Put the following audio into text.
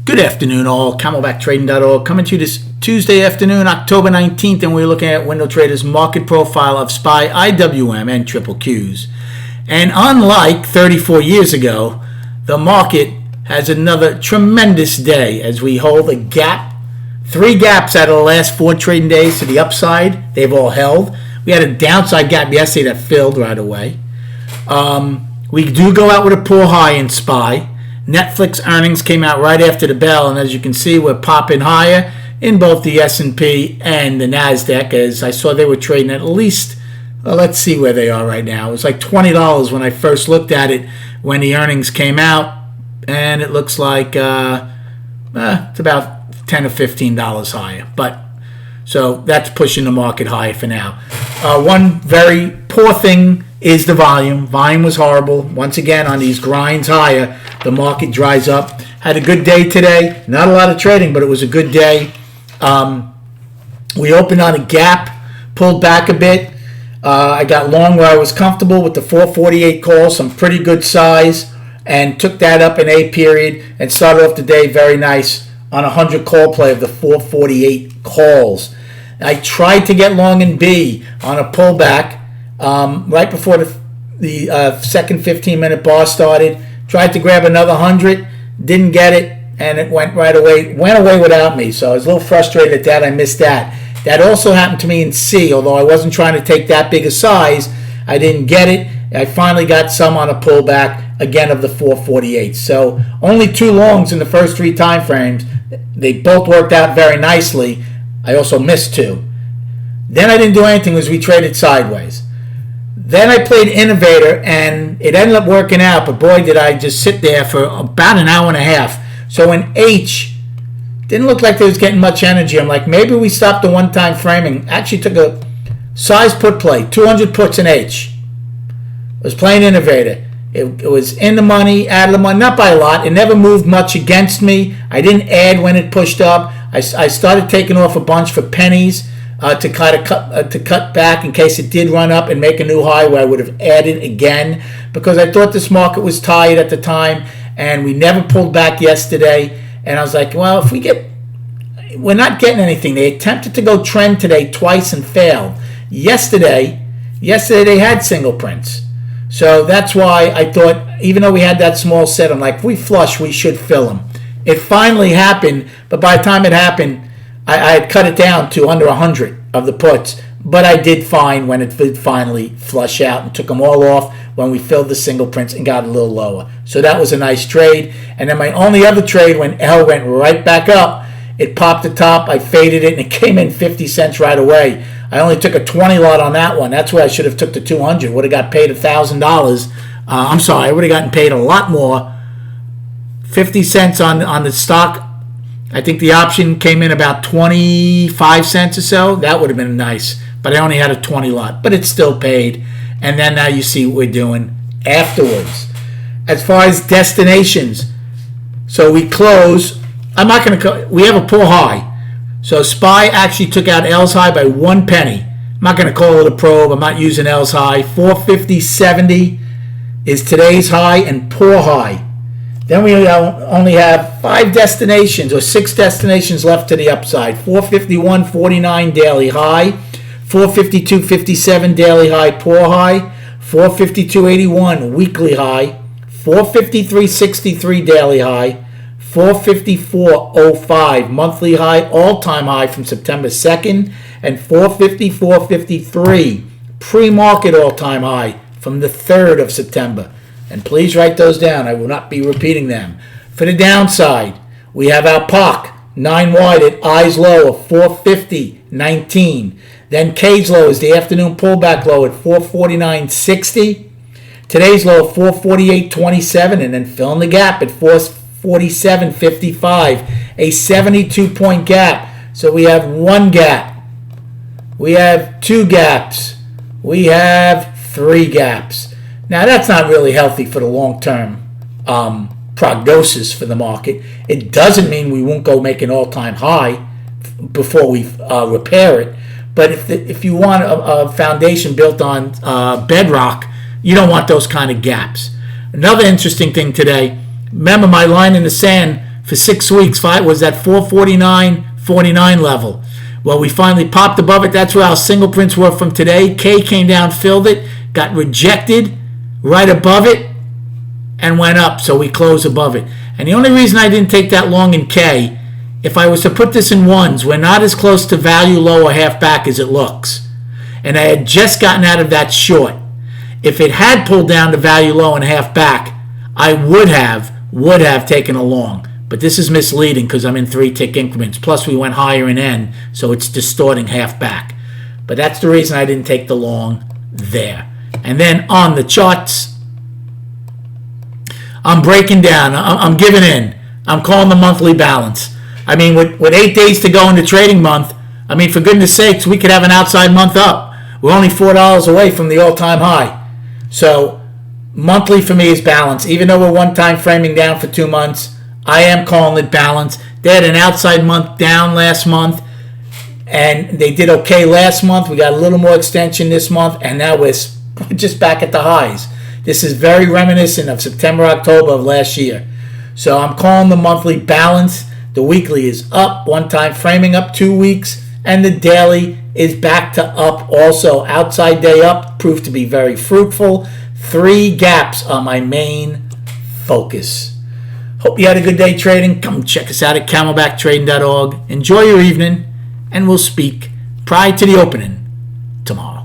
Good afternoon, all. CamelbackTrading.org coming to you this Tuesday afternoon, October 19th, and we're looking at Window Trader's market profile of SPY, IWM, and triple Qs. And unlike 34 years ago, the market has another tremendous day as we hold a gap. 3 gaps out of the last 4 trading days to the upside. They've all held. We had a downside gap yesterday that filled right away. We do go out with a pull high in SPY. Netflix earnings came out right after the bell, and as you can see, we're popping higher in both the S&P and the NASDAQ, as I saw they were trading at least, let's see where they are right now. It was like $20 when I first looked at it when the earnings came out, and it looks like it's about $10 or $15 higher. But so that's pushing the market higher for now. One very poor thing is the volume. Volume was horrible. Once again, on these grinds higher, the market dries up. Had a good day today. Not a lot of trading, but it was a good day. We opened on a gap, pulled back a bit. I got long where I was comfortable with the 448 call, some pretty good size, and took that up in A period and started off the day very nice on a 100 call play of the 448 calls. I tried to get long in B on a pullback right before the second 15-minute bar started. Tried to grab another 100, didn't get it, and it went away without me. So I was a little frustrated at that. I missed that. That also happened to me in C, although I wasn't trying to take that big a size. I didn't get it. I finally got some on a pullback, again, of the 448. So only 2 longs in the first 3 time frames. They both worked out very nicely. I also missed 2. Then I didn't do anything as we traded sideways. Then I played Innovator, and it ended up working out, but boy, did I just sit there for about an hour and a half. So in H, didn't look like there was getting much energy. I'm like, maybe we stopped the one-time framing. Actually took a size put play, 200 puts in H. Was playing Innovator. It was in the money, out of the money, not by a lot. It never moved much against me. I didn't add when it pushed up. I started taking off a bunch for pennies to kind of cut back in case it did run up and make a new high, where I would have added again, because I thought this market was tired at the time, and we never pulled back yesterday. And I was like, well, if we're not getting anything. They attempted to go trend today twice and failed. Yesterday they had single prints. So that's why I thought, even though we had that small set, I'm like, if we flush, we should fill them. It finally happened, but by the time it happened, I had cut it down to under 100 of the puts. But I did fine when it did finally flush out, and took them all off when we filled the single prints and got a little lower. So that was a nice trade. And then my only other trade, when L went right back up, it popped the top, I faded it, and it came in 50 cents right away. I only took a 20 lot on that one. That's where I should have took the 200. Would have got paid $1,000. I'm sorry, I would have gotten paid a lot more. 50 cents on the stock. I think the option came in about 25 cents or so. That would have been nice. But I only had a 20 lot. But it's still paid. And then now you see what we're doing afterwards. As far as destinations, so we close. I'm not going to. We have a pull high. So SPY actually took out L's high by 1 penny. I'm not going to call it a probe. I'm not using L's high. 450.70 is today's high and poor high. Then we only have 5 destinations or 6 destinations left to the upside. 451.49 daily high. 452.57 daily high, poor high. 452.81 weekly high. 453.63 daily high. 454.05 monthly high, all-time high from September 2nd, and 454.53 pre-market all-time high from the 3rd of September. And please write those down. I will not be repeating them. For the downside, we have our POC, 9 wide at I's low of 450.19. Then K's low is the afternoon pullback low at 449.60. Today's low of 448.27, and then filling the gap at 447.55, a 72-point gap. So we have 1 gap. We have 2 gaps. We have 3 gaps. Now, that's not really healthy for the long-term prognosis for the market. It doesn't mean we won't go make an all-time high before we repair it. But if you want a foundation built on bedrock, you don't want those kind of gaps. Another interesting thing today, remember my line in the sand for 6 weeks. Was that 449.49 level. Well, we finally popped above it. That's where our single prints were from today. K came down, filled it, got rejected right above it, and went up. So we closed above it. And the only reason I didn't take that long in K, if I was to put this in ones, we're not as close to value low or half back as it looks. And I had just gotten out of that short. If it had pulled down to value low and half back, I would have taken a long. But this is misleading because I'm in 3-tick increments. Plus, we went higher in N, so it's distorting half back. But that's the reason I didn't take the long there. And then on the charts, I'm breaking down. I'm giving in. I'm calling the monthly balance. I mean, with 8 days to go in the trading month, I mean, for goodness sakes, we could have an outside month up. We're only $4 away from the all-time high. So monthly for me is balance. Even though we're one-time framing down for 2 months, I am calling it balance. They had an outside month down last month, and they did okay last month. We got a little more extension this month, and now we're just back at the highs. This is very reminiscent of September, October of last year. So I'm calling the monthly balance. The weekly is up, one-time framing up 2 weeks, and the daily is back to up also. Outside day up proved to be very fruitful. 3 gaps are my main focus. Hope you had a good day trading. Come check us out at camelbacktrading.org. Enjoy your evening, and we'll speak prior to the opening tomorrow.